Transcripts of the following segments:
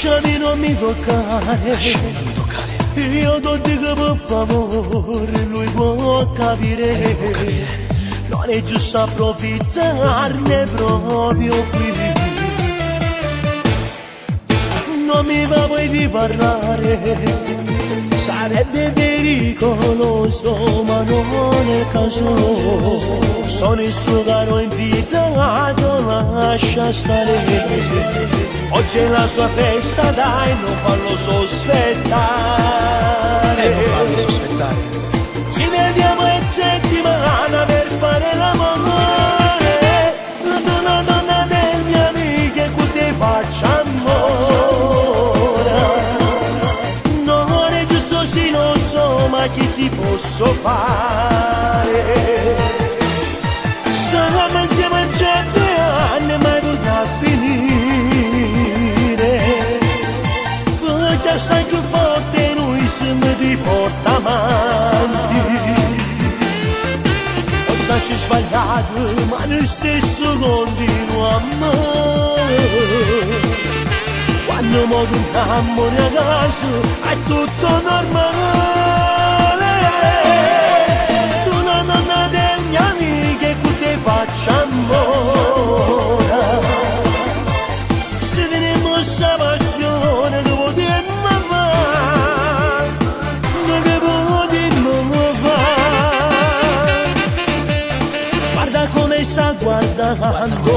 Lasciami non mi toccare, lasciami non mi toccare. Io ti dico per favore, lui può capire, non è giusto approfittarne proprio qui. Non mi va poi di parlare, sarebbe pericoloso, ma non è caso. Sono il suo caro invitato, lascia stare. Oggi è la sua festa, dai, non fallo sospettare. Non farmi sospettare. Ci vediamo in settimana per fare l'amore. Tu la donna del mio amico e che ti faccia amore. Non è giusto sì, non so, ma che ci posso fare? Stavamo insieme a 100 anni, ma tutto a finire. Perché sai che forte noi siamo di porta avanti. Forse ci sbagliato, ma nel stesso continuiamo. Quando mo torniamo a casa è tutto normale. Tu la donna del mio amico e che ti faccia amore. Se teniamo questa passione che potremmo fare, che potremmo fare. Guarda come sta guardando,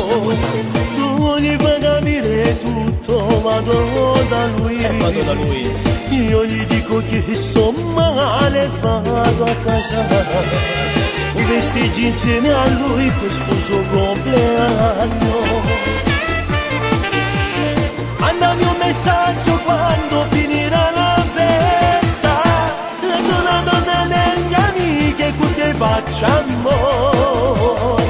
tu gli fai capire tutto, vado da lui. Vado da lui. Io gli dico che sto male, vado a casa. Con vestiggi insieme a lui, questo suo compleanno. Mandami un messaggio quando finirà la festa. La donna del mio amico e che ti faccia amore.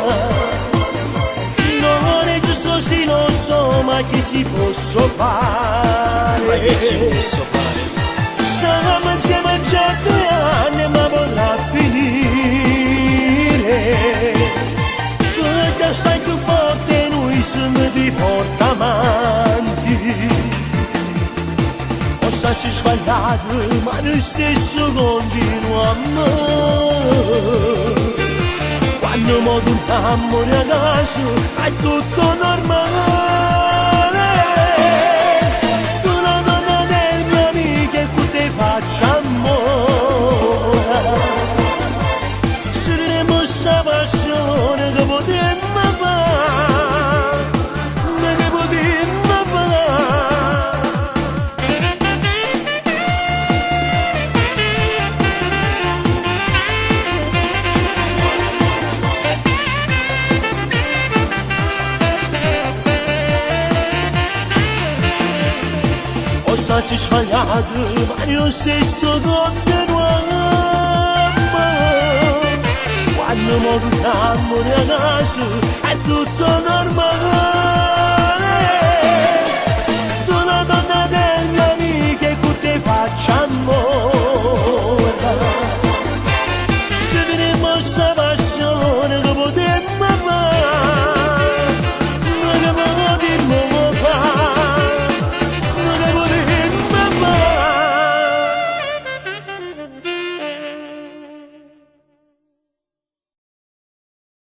Non è giusto sì, non so, ma che ci posso fare? Ma che ci posso fare? Stavamo insieme a 100 anni, ma potrà finire. Perché sai che forte noi siamo di porta avanti. Forse ci sbagliato, ma nel stesso continuiamo. Quando mo torniamo a casa è tutto normale. Tu la donna del mio amico e che ti faccia amore. Se diremo questa passione che potremmo fare, che potremmo fare. Forse ci sbagliato, ma io stesso continuiamo. Quando mo torniamo a casa è tutto normale.